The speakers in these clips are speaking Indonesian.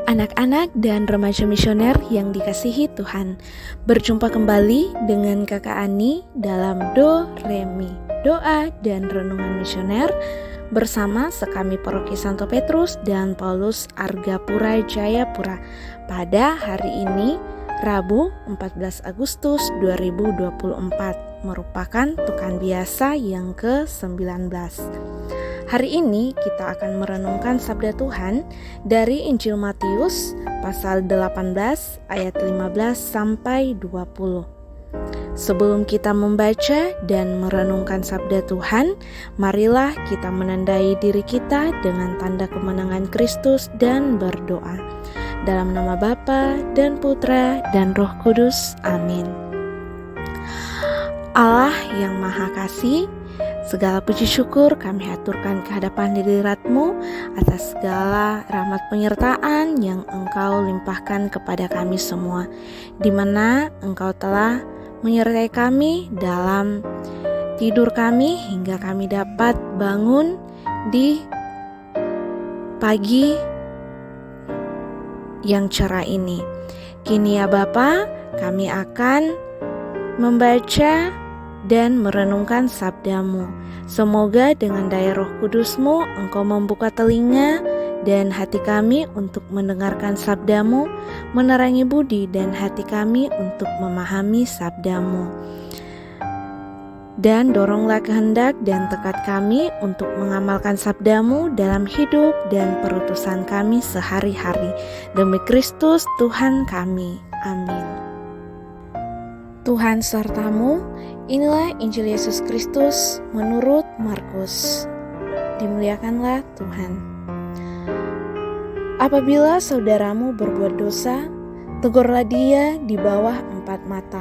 Anak-anak dan remaja misioner yang dikasihi Tuhan, berjumpa kembali dengan Kakak Ani dalam Do Re Mi, doa dan renungan misioner bersama Sekami Paroki Santo Petrus dan Paulus Argapura Jayapura pada hari ini, Rabu 14 Agustus 2024, merupakan Pekan Biasa yang ke-19. Hari ini kita akan merenungkan sabda Tuhan dari Injil Matius pasal 18 ayat 15 sampai 20. Sebelum kita membaca dan merenungkan sabda Tuhan, marilah kita menandai diri kita dengan tanda kemenangan Kristus dan berdoa. Dalam nama Bapa dan Putra dan Roh Kudus. Amin. Allah yang Maha Kasih, segala puji syukur kami haturkan ke hadapan hadirat-Mu atas segala rahmat penyertaan yang Engkau limpahkan kepada kami semua, di mana Engkau telah menyertai kami dalam tidur kami hingga kami dapat bangun di pagi yang cerah ini. Kini ya Bapa, kami akan membaca dan merenungkan sabda-Mu. Semoga dengan daya Roh Kudus-Mu Engkau membuka telinga dan hati kami untuk mendengarkan sabda-Mu, menerangi budi dan hati kami untuk memahami sabda-Mu. Dan doronglah kehendak dan tekad kami untuk mengamalkan sabda-Mu dalam hidup dan perutusan kami sehari-hari. Demi Kristus Tuhan kami. Amin. Tuhan sertamu. Inilah Injil Yesus Kristus menurut Markus. Dimuliakanlah Tuhan. Apabila saudaramu berbuat dosa, tegurlah dia di bawah 4 mata.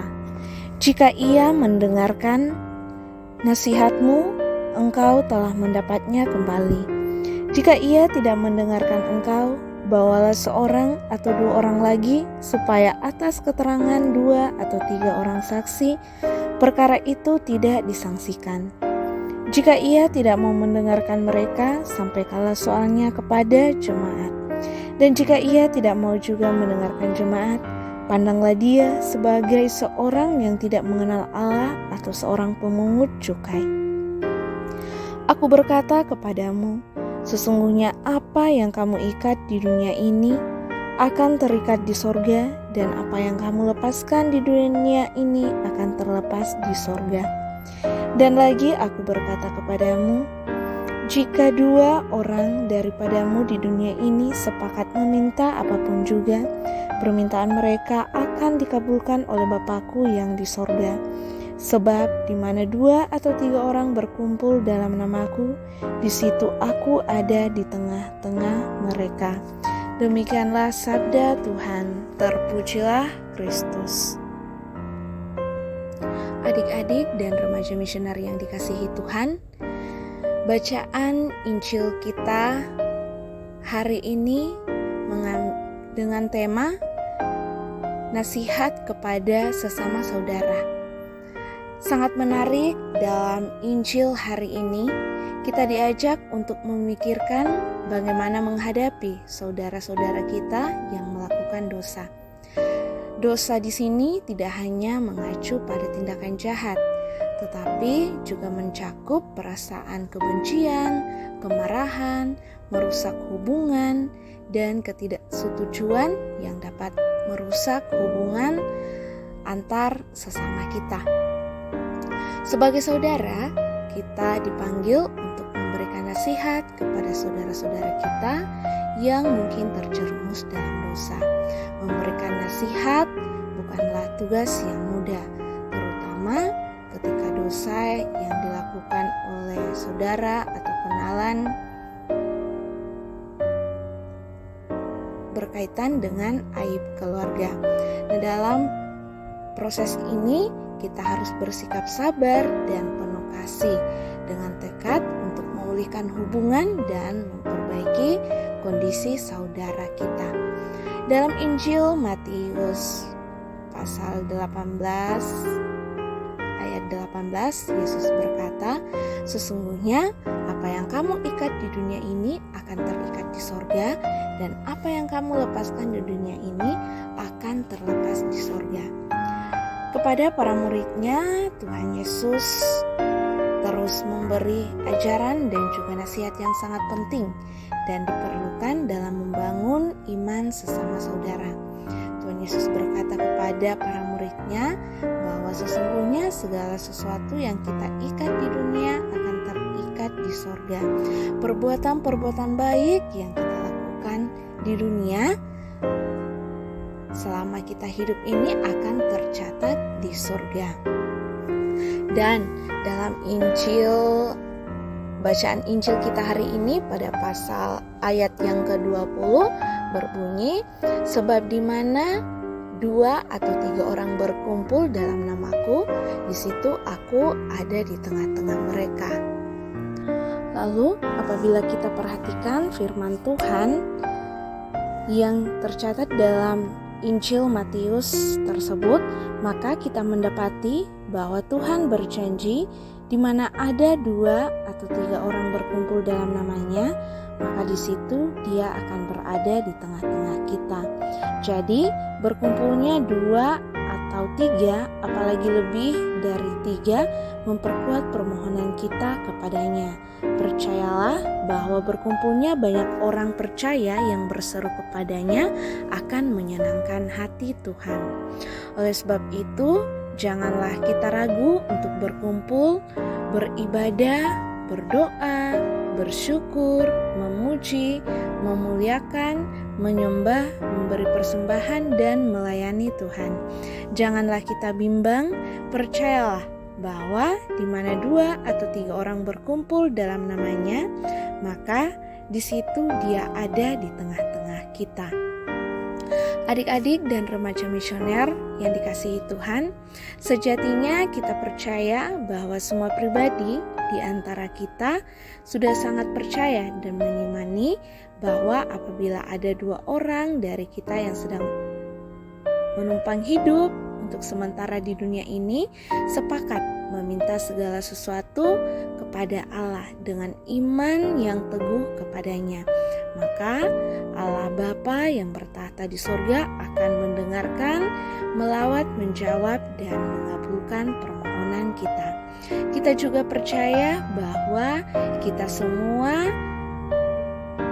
Jika ia mendengarkan nasihatmu, engkau telah mendapatnya kembali. Jika ia tidak mendengarkan engkau, bawalah seorang atau 2 orang lagi, supaya atas keterangan 2 atau 3 orang saksi, perkara itu tidak disangsikan. Jika ia tidak mau mendengarkan mereka, sampaikanlah soalnya kepada jemaat. Dan jika ia tidak mau juga mendengarkan jemaat, pandanglah dia sebagai seorang yang tidak mengenal Allah atau seorang pemungut cukai. Aku berkata kepadamu, sesungguhnya apa yang kamu ikat di dunia ini akan terikat di sorga, dan apa yang kamu lepaskan di dunia ini akan terlepas di sorga. Dan lagi aku berkata kepadamu, jika 2 orang daripadamu di dunia ini sepakat meminta apapun juga, permintaan mereka akan dikabulkan oleh Bapa-Ku yang di sorga. Sebab di mana 2 atau 3 orang berkumpul dalam nama-Ku, di situ Aku ada di tengah-tengah mereka. Demikianlah sabda Tuhan. Terpujilah Kristus. Adik-adik dan remaja misioner yang dikasihi Tuhan, bacaan Injil kita hari ini dengan tema nasihat kepada sesama saudara. Sangat menarik, dalam Injil hari ini kita diajak untuk memikirkan bagaimana menghadapi saudara-saudara kita yang melakukan dosa. Dosa di sini tidak hanya mengacu pada tindakan jahat, tetapi juga mencakup perasaan kebencian, kemarahan, merusak hubungan, dan ketidaksetujuan yang dapat merusak hubungan antar sesama kita. Sebagai saudara, kita dipanggil untuk memberikan nasihat kepada saudara-saudara kita yang mungkin terjerumus dalam dosa. Memberikan nasihat bukanlah tugas yang mudah, terutama ketika dosa yang dilakukan oleh saudara atau kenalan berkaitan dengan aib keluarga. Nah, dalam proses ini kita harus bersikap sabar dan penuh kasih dengan tekad untuk memulihkan hubungan dan memperbaiki kondisi saudara kita. Dalam Injil Matius pasal 18 ayat 18, Yesus berkata, "Sesungguhnya apa yang kamu ikat di dunia ini akan terikat di sorga, dan apa yang kamu lepaskan di dunia ini akan terlepas di sorga." Kepada para murid-Nya, Tuhan Yesus terus memberi ajaran dan juga nasihat yang sangat penting dan diperlukan dalam membangun iman sesama saudara. Tuhan Yesus berkata kepada para murid-Nya bahwa sesungguhnya segala sesuatu yang kita ikat di dunia akan terikat di sorga. Perbuatan-perbuatan baik yang kita lakukan di dunia selama kita hidup ini akan tercatat di sorga. Dan dalam bacaan Injil kita hari ini pada pasal ayat yang ke-20 berbunyi, "Sebab di mana 2 atau 3 orang berkumpul dalam namaku, di situ aku ada di tengah-tengah mereka." Lalu apabila kita perhatikan firman Tuhan yang tercatat dalam Injil Matius tersebut, maka kita mendapati bahwa Tuhan berjanji di mana ada 2 atau 3 orang berkumpul dalam namanya, maka di situ Dia akan berada di tengah-tengah kita. Jadi berkumpulnya 2 atau 3, apalagi lebih dari 3, memperkuat permohonan kita kepadanya. Percayalah bahwa berkumpulnya banyak orang percaya yang berseru kepadanya akan menyenangkan hati Tuhan. Oleh sebab itu, janganlah kita ragu untuk berkumpul, beribadah, berdoa, bersyukur, memuji, memuliakan, menyembah, memberi persembahan, dan melayani Tuhan. Janganlah kita bimbang, percayalah bahwa di mana 2 atau 3 orang berkumpul dalam namanya, maka di situ Dia ada di tengah-tengah kita. Adik-adik dan remaja misioner yang dikasihi Tuhan, sejatinya kita percaya bahwa semua pribadi di antara kita sudah sangat percaya dan mengimani bahwa apabila ada 2 orang dari kita yang sedang menumpang hidup untuk sementara di dunia ini, sepakat meminta segala sesuatu kepada Allah dengan iman yang teguh kepadanya, maka Allah Bapa yang bertahta di sorga akan mendengarkan, melawat, menjawab, dan mengabulkan permohonan kita. Kita juga percaya bahwa kita semua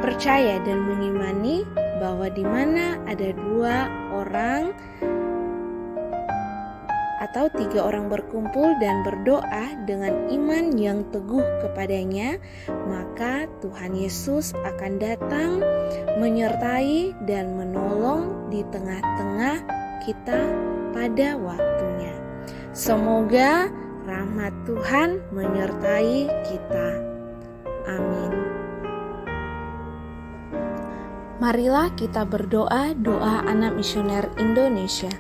percaya dan mengimani bahwa di mana ada 2 orang atau 3 orang berkumpul dan berdoa dengan iman yang teguh kepadanya, maka Tuhan Yesus akan datang menyertai dan menolong di tengah-tengah kita pada waktunya. Semoga rahmat Tuhan menyertai kita. Amin. Marilah kita berdoa doa anak misioner Indonesia.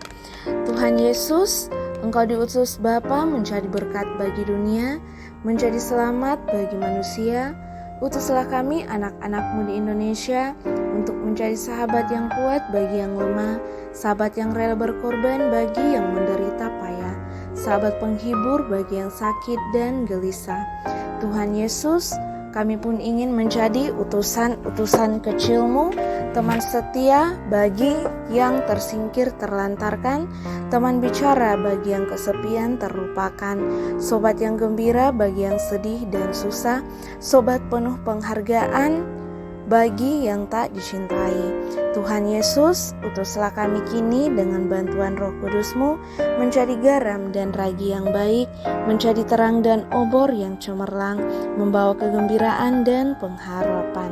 Tuhan Yesus, Engkau diutus Bapa menjadi berkat bagi dunia, menjadi selamat bagi manusia. Utuslah kami anak-anak-Mu di Indonesia untuk menjadi sahabat yang kuat bagi yang lemah, sahabat yang rela berkorban bagi yang menderita payah, sahabat penghibur bagi yang sakit dan gelisah. Tuhan Yesus, kami pun ingin menjadi utusan-utusan kecil-Mu, teman setia bagi yang tersingkir terlantarkan, teman bicara bagi yang kesepian terlupakan, sobat yang gembira bagi yang sedih dan susah, sobat penuh penghargaan bagi yang tak dicintai. Tuhan Yesus, utuslah kami kini dengan bantuan Roh Kudus-Mu menjadi garam dan ragi yang baik, menjadi terang dan obor yang cemerlang, membawa kegembiraan dan pengharapan.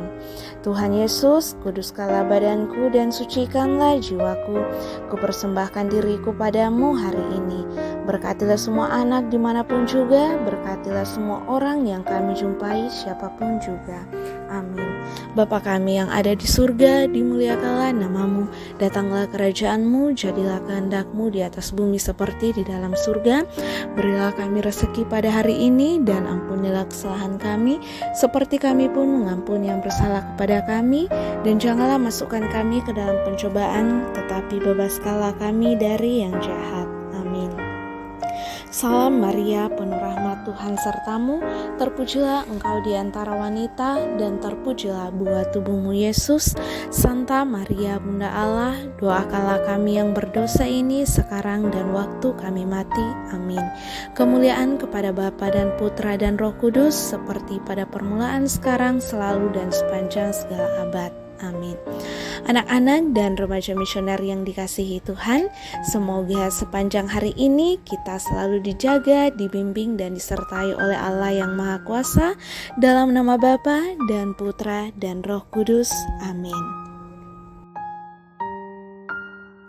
Tuhan Yesus, kuduskanlah badanku dan sucikanlah jiwaku. Kupersembahkan diriku padamu hari ini. Berkatilah semua anak dimanapun juga, berkatilah semua orang yang kami jumpai siapapun juga. Amin. Bapa kami yang ada di surga, dimuliakanlah nama-Mu. Datanglah kerajaan-Mu, jadilah kehendak-Mu di atas bumi seperti di dalam surga. Berilah kami rezeki pada hari ini, dan ampunilah kesalahan kami, seperti kami pun mengampuni yang bersalah kepada kami. Dan janganlah masukkan kami ke dalam pencobaan, tetapi bebaskanlah kami dari yang jahat. Amin. Salam Maria, penuh rahmat Tuhan sertamu, terpujilah engkau di antara wanita, dan terpujilah buah tubuhmu Yesus. Santa Maria, Bunda Allah, doakanlah kami yang berdosa ini sekarang dan waktu kami mati. Amin. Kemuliaan kepada Bapa dan Putra dan Roh Kudus, seperti pada permulaan, sekarang, selalu, dan sepanjang segala abad. Amin. Anak-anak dan remaja misioner yang dikasihi Tuhan, semoga sepanjang hari ini kita selalu dijaga, dibimbing, dan disertai oleh Allah yang Maha Kuasa, dalam nama Bapa dan Putra dan Roh Kudus. Amin.